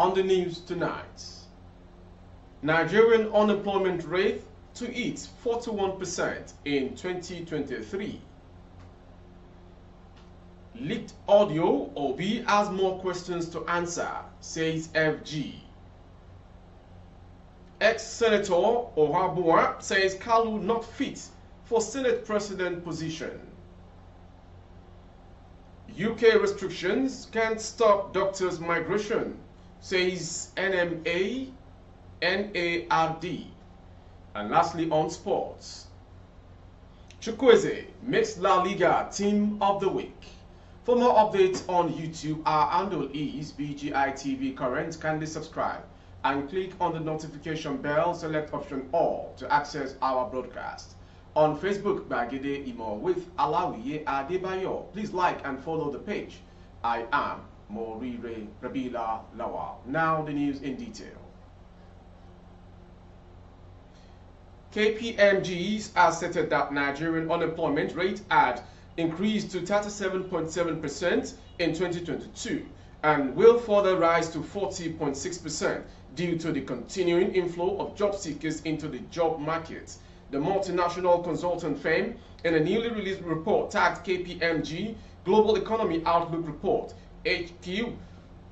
On the news tonight, Nigerian unemployment rate to its 41% in 2023. Leaked audio, Obi has more questions to answer, says FG. Ex-Senator Ohabua says Kalu not fit for Senate President position. UK restrictions can't stop doctors' migration, says NMA, NARD. And lastly, on sports, Chukwueze makes La Liga Team of the Week. For more updates on YouTube, our handle is BGI TV Current. Kindly subscribe and click on the notification bell. Select option All to access our broadcast. On Facebook, Bagede Imo with Alawiye Adebayo. Please like and follow the page. I am Morire Rabila Lawal. Now the news in detail. KPMGs has stated that Nigerian unemployment rate had increased to 37.7% in 2022 and will further rise to 40.6% due to the continuing inflow of job seekers into the job market. The multinational consultant firm, in a newly released report tagged KPMG Global Economy Outlook Report H1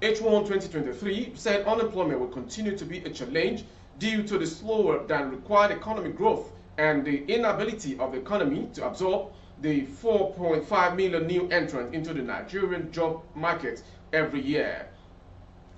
2023, said unemployment will continue to be a challenge due to the slower than required economic growth and the inability of the economy to absorb the 4.5 million new entrants into the Nigerian job market every year.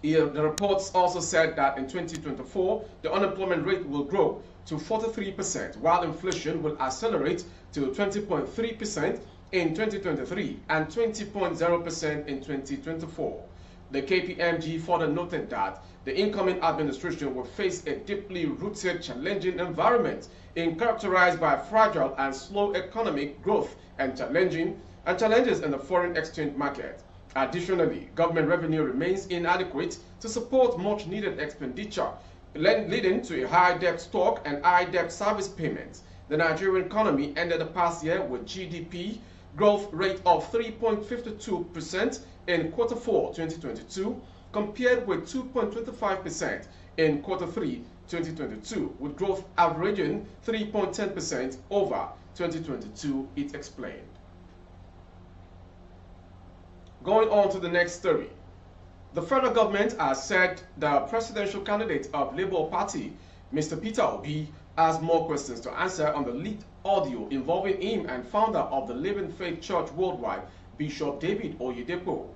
The reports also said that in 2024, the unemployment rate will grow to 43%, while inflation will accelerate to 20.3% in 2023 and 20.0% in 2024. The KPMG further noted that the incoming administration will face a deeply rooted, challenging environment characterized by fragile and slow economic growth and challenges in the foreign exchange market. Additionally, government revenue remains inadequate to support much needed expenditure, leading to a high debt stock and high debt service payments. The Nigerian economy ended the past year with GDP growth rate of 3.52% in Q4 2022, compared with 2.25% in Q3 2022, with growth averaging 3.10% over 2022, it explained. Going on to the next story. The federal government has said the presidential candidate of Labour Party, Mr. Peter Obi, has more questions to answer on the leaked audio involving him and founder of the Living Faith Church Worldwide, Bishop David Oyedepo.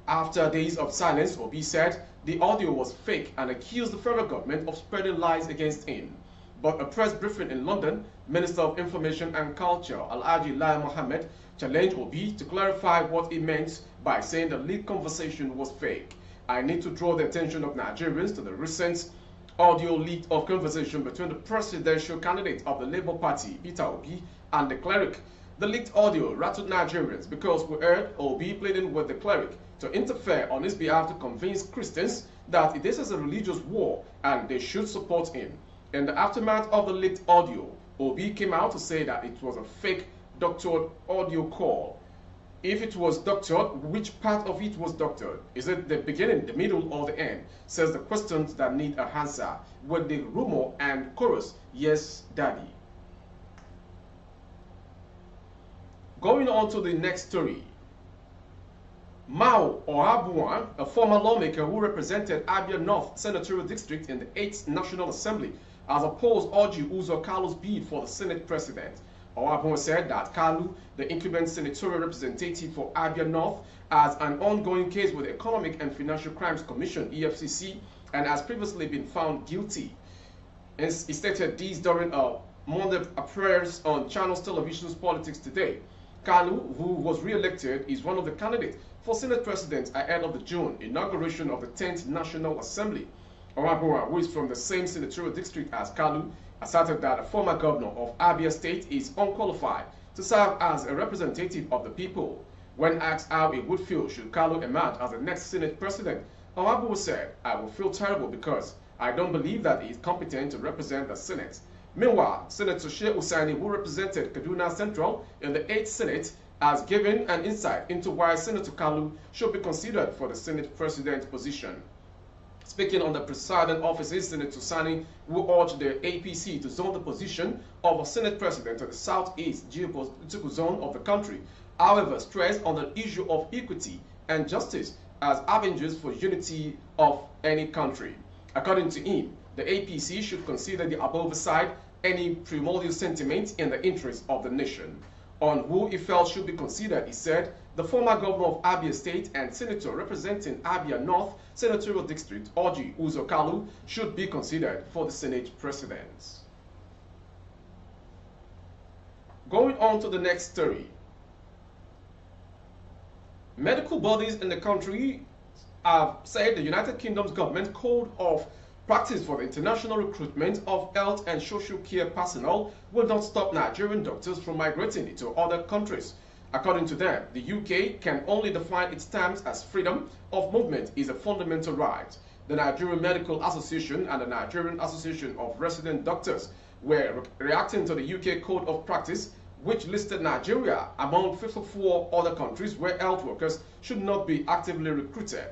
After days of silence, Obi said the audio was fake and accused the federal government of spreading lies against him. But a press briefing in London, Minister of Information and Culture, Alhaji Lai Mohammed, challenged Obi to clarify what he meant by saying the leaked conversation was fake. I need to draw the attention of Nigerians to the recent audio leak of conversation between the presidential candidate of the Labour Party, Peter Obi, and the cleric. The leaked audio rattled Nigerians because we heard Obi pleading with the cleric to interfere on his behalf to convince Christians that this is a religious war and they should support him. In the aftermath of the leaked audio, Obi came out to say that it was a fake doctored audio call. If it was doctored, which part of it was doctored? Is it the beginning, the middle, or the end? Says the questions that need a answer. With the rumor and chorus, yes, daddy. Going on to the next story. Mao Ohabua, a former lawmaker who represented Abia North Senatorial District in the 8th National Assembly, has opposed Orji Uzor Kalu's bid for the Senate President. Ohabua said that Kalu, the incumbent senatorial representative for Abia North, has an ongoing case with the Economic and Financial Crimes Commission, EFCC, and has previously been found guilty. He stated this during a Monday appearance on Channels Television's Politics Today. Kalu, who was re-elected, is one of the candidates for Senate President ahead of the June inauguration of the 10th National Assembly. Ohabua, who is from the same senatorial district as Kalu, asserted that a former governor of Abia State is unqualified to serve as a representative of the people. When asked how he would feel should Kalu emerge as the next Senate President, Ohabua said, I will feel terrible because I don't believe that he is competent to represent the Senate. Meanwhile, Senator Sheikh Hussaini, who represented Kaduna Central in the 8th Senate, has given an insight into why Senator Kalu should be considered for the Senate President position. Speaking on the presiding offices, Senator Sani, who urged the APC to zone the position of a Senate president to the southeast geopolitical zone of the country, however, stressed on the issue of equity and justice as avenues for unity of any country. According to him, the APC should consider the above aside any primordial sentiment in the interest of the nation. On who he felt should be considered, he said, the former governor of Abia State and senator representing Abia North Senatorial District, Orji Uzo Kalu, should be considered for the Senate president. Going on to the next story. Medical bodies in the country have said the United Kingdom's government code of practice for the international recruitment of health and social care personnel will not stop Nigerian doctors from migrating into other countries. According to them, the UK can only define its terms as freedom of movement is a fundamental right. The Nigerian Medical Association and the Nigerian Association of Resident Doctors were reacting to the UK Code of Practice, which listed Nigeria among 54 other countries where health workers should not be actively recruited.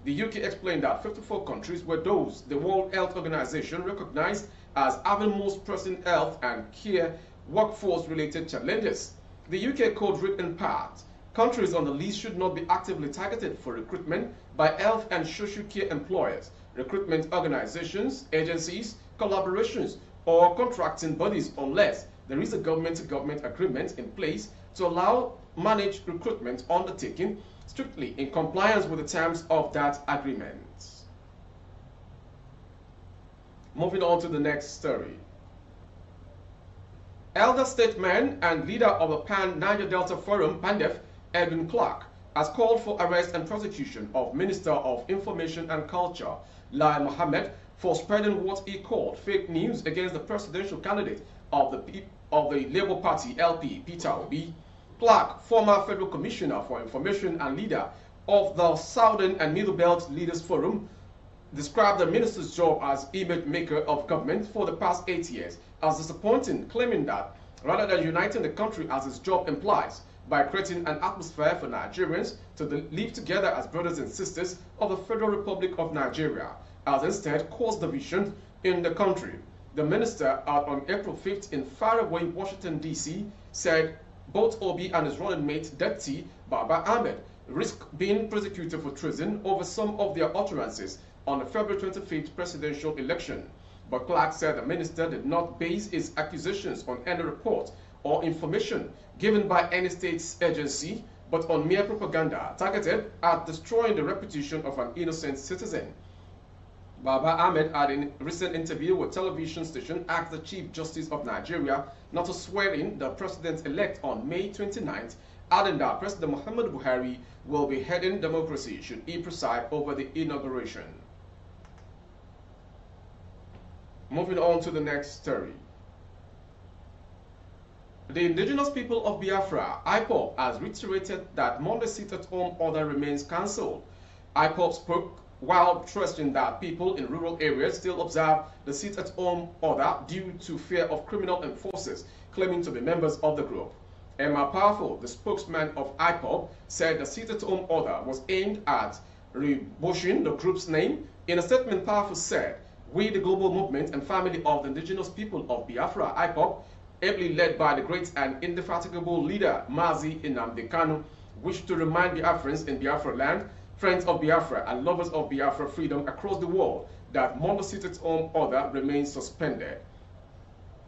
The UK explained that 54 countries were those the World Health Organization recognized as having most pressing health and care workforce-related challenges. The UK code read in part, countries on the list should not be actively targeted for recruitment by health and social care employers, recruitment organizations, agencies, collaborations, or contracting bodies unless there is a government-to-government agreement in place to allow managed recruitment undertaking strictly in compliance with the terms of that agreement. Moving on to the next story. Elder statesman and leader of the Pan-Niger Delta Forum, PANDEF, Edwin Clark, has called for arrest and prosecution of Minister of Information and Culture, Lai Mohammed, for spreading what he called fake news against the presidential candidate of the Labour Party, LP, Peter Obi. Clark, former Federal Commissioner for Information and leader of the Southern and Middle Belt Leaders Forum, described the minister's job as image maker of government for the past 8 years as disappointing, claiming that rather than uniting the country as his job implies, by creating an atmosphere for Nigerians to live together as brothers and sisters of the Federal Republic of Nigeria, has instead caused division in the country. The minister, out on April 5th in faraway Washington, D.C., said both Obi and his running mate, Deputy Baba Ahmed, risk being prosecuted for treason over some of their utterances on the February 25th presidential election. But Clark said the minister did not base his accusations on any report or information given by any state agency, but on mere propaganda targeted at destroying the reputation of an innocent citizen. Baba Ahmed had in a recent interview with television station asked the Chief Justice of Nigeria not to swear in the president-elect on May 29th, adding that President Muhammadu Buhari will be heading democracy should he preside over the inauguration. Moving on to the next story. The indigenous people of Biafra, IPOB, has reiterated that Monday's sit-at-home order remains cancelled. IPOB spoke while stressing that people in rural areas still observe the sit-at-home order due to fear of criminal enforcers claiming to be members of the group. Emma Powerful, the spokesman of IPOB, said the sit-at-home order was aimed at rebushing the group's name. In a statement, Powerful said, "We, the global movement and family of the indigenous people of Biafra, IPOB, ably led by the great and indefatigable leader Mazi Nnamdi Kanu, wish to remind Biafrans in Biafra land, friends of Biafra and lovers of Biafra freedom across the world that Monday's sit-at-home order remains suspended."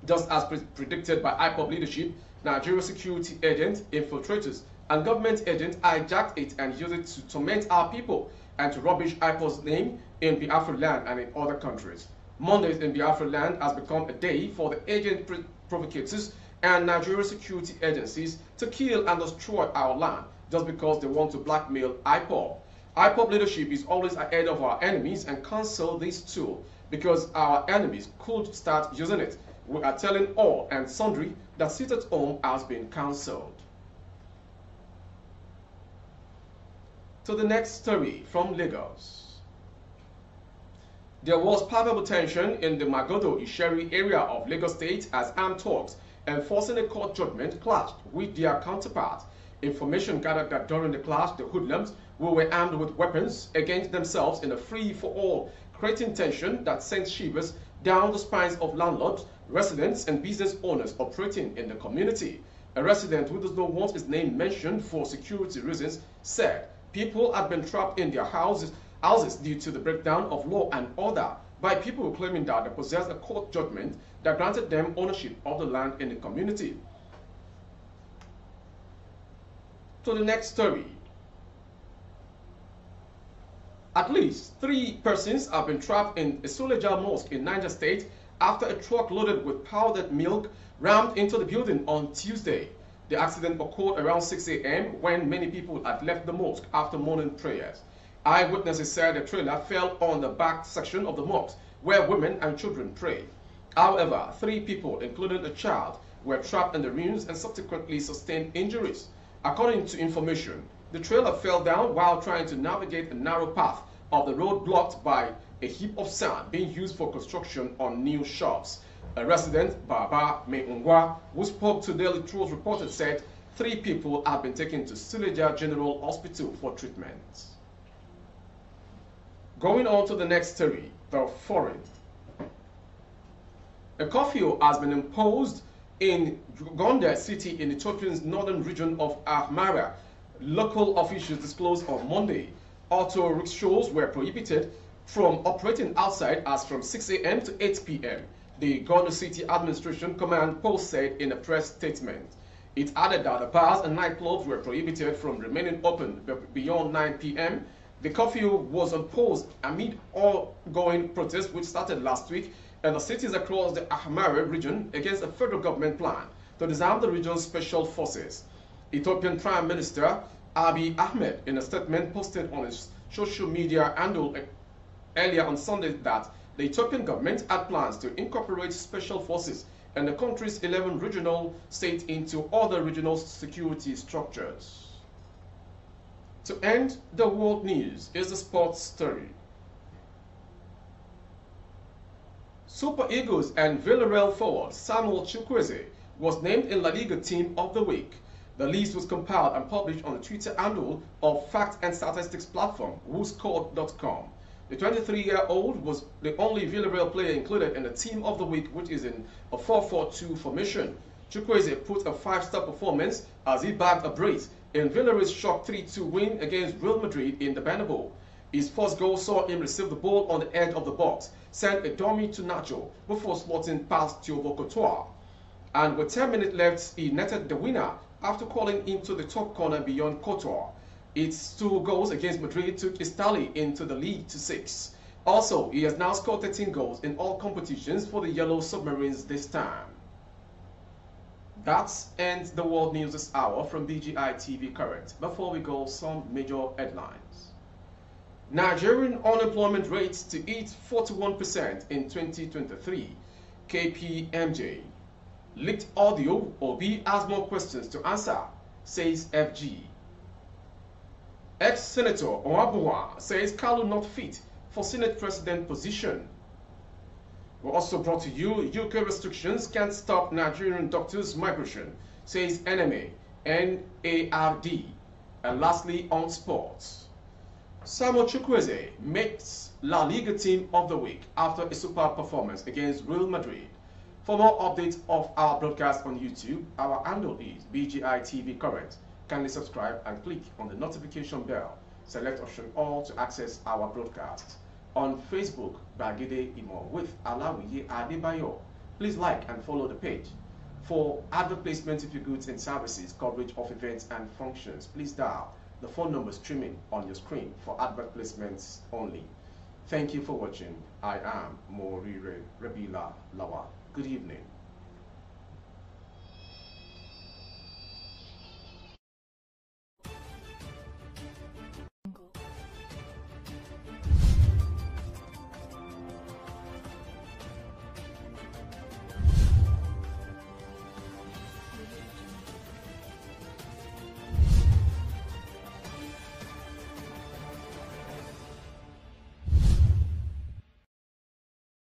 Just as predicted by IPOB leadership, Nigeria security agents, infiltrators, and government agents hijacked it and used it to torment our people and to rubbish IPOB's name in Biafra land and in other countries. Mondays in Biafra land has become a day for the agent provocators and Nigeria security agencies to kill and destroy our land just because they want to blackmail IPOB. IPOB leadership is always ahead of our enemies and cancel this tool because our enemies could start using it. We are telling all and sundry that sit-at-home has been cancelled. To the next story from Lagos. There was palpable tension in the Magodo Isheri area of Lagos State as armed thugs enforcing a court judgment clashed with their counterparts. Information gathered that during the clash, the hoodlums who were armed with weapons against themselves in a free-for-all creating tension that sends shivers down the spines of landlords, residents, and business owners operating in the community. A resident who does not want his name mentioned for security reasons said people had been trapped in their houses due to the breakdown of law and order by people claiming that they possessed a court judgment that granted them ownership of the land in the community. To the next story. At least 3 persons have been trapped in a Suleja Mosque in Niger State after a truck loaded with powdered milk rammed into the building on Tuesday. The accident occurred around 6 a.m. when many people had left the mosque after morning prayers. Eyewitnesses said the trailer fell on the back section of the mosque where women and children pray. However, 3 people, including a child, were trapped in the ruins and subsequently sustained injuries. According to information, the trailer fell down while trying to navigate a narrow path of the road blocked by a heap of sand being used for construction on new shops. A resident, Baba Meungwa, who spoke to Daily Trust reported said 3 people have been taken to Suleja General Hospital for treatment. Going on to the next story, the foreign. A curfew has been imposed in Gondar city in Ethiopia's northern region of Ahmara. Local officials disclosed on Monday auto rickshaws were prohibited from operating outside as from 6 a.m. to 8 p.m. The Gondar City Administration Command Post said in a press statement. It added that the bars and nightclubs were prohibited from remaining open beyond 9 p.m. The curfew was imposed amid ongoing protests which started last week in the cities across the Ahmara region against the federal government plan to disarm the region's special forces. Ethiopian Prime Minister Abiy Ahmed, in a statement posted on his social media handle earlier on Sunday, that the Ethiopian government had plans to incorporate special forces and the country's 11 regional states into other regional security structures. To end the world news is the sports story. Super Eagles and Villarreal forward Samuel Chukwueze was named in La Liga Team of the Week. The list was compiled and published on the Twitter handle of fact and statistics platform WhoScored.com. The 23-year-old was the only Villarreal player included in the Team of the Week, which is in a 4-4-2 formation. Chukwueze put a 5-star performance as he bagged a brace in Villarreal's shock 3-2 win against Real Madrid in the Bernabeu. His first goal saw him receive the ball on the edge of the box, send a dummy to Nacho before slotting past Thibaut Courtois. And with 10 minutes left, he netted the winner after calling into the top corner beyond Courtois. Its 2 goals against Madrid took his tally into the league to 6. Also, he has now scored 13 goals in all competitions for the Yellow Submarines this time. That ends the world news this hour from BGI TV Current. Before we go, some major headlines. Nigerian unemployment rates to hit 41% in 2023. KPMG. Leaked audio, Obi has more questions to answer, says FG. Ex-Senator Onwabuwa says Kalu not fit for Senate President position. We're also brought to you, UK restrictions can't stop Nigerian doctors' migration, says NMA, NARD. And lastly, on sports. Samuel Chukwueze makes La Liga Team of the Week after a superb performance against Real Madrid. For more updates of our broadcast on YouTube, our handle is BGI TV Current. Kindly subscribe and click on the notification bell. Select option all to access our broadcasts. On Facebook, Bagide Imo with Alawiye Adebayo. Please like and follow the page. For advert placement of your goods and services, coverage of events and functions, please dial the phone number streaming on your screen for advert placements only. Thank you for watching. I am Morire Rabila Lawa. Good evening.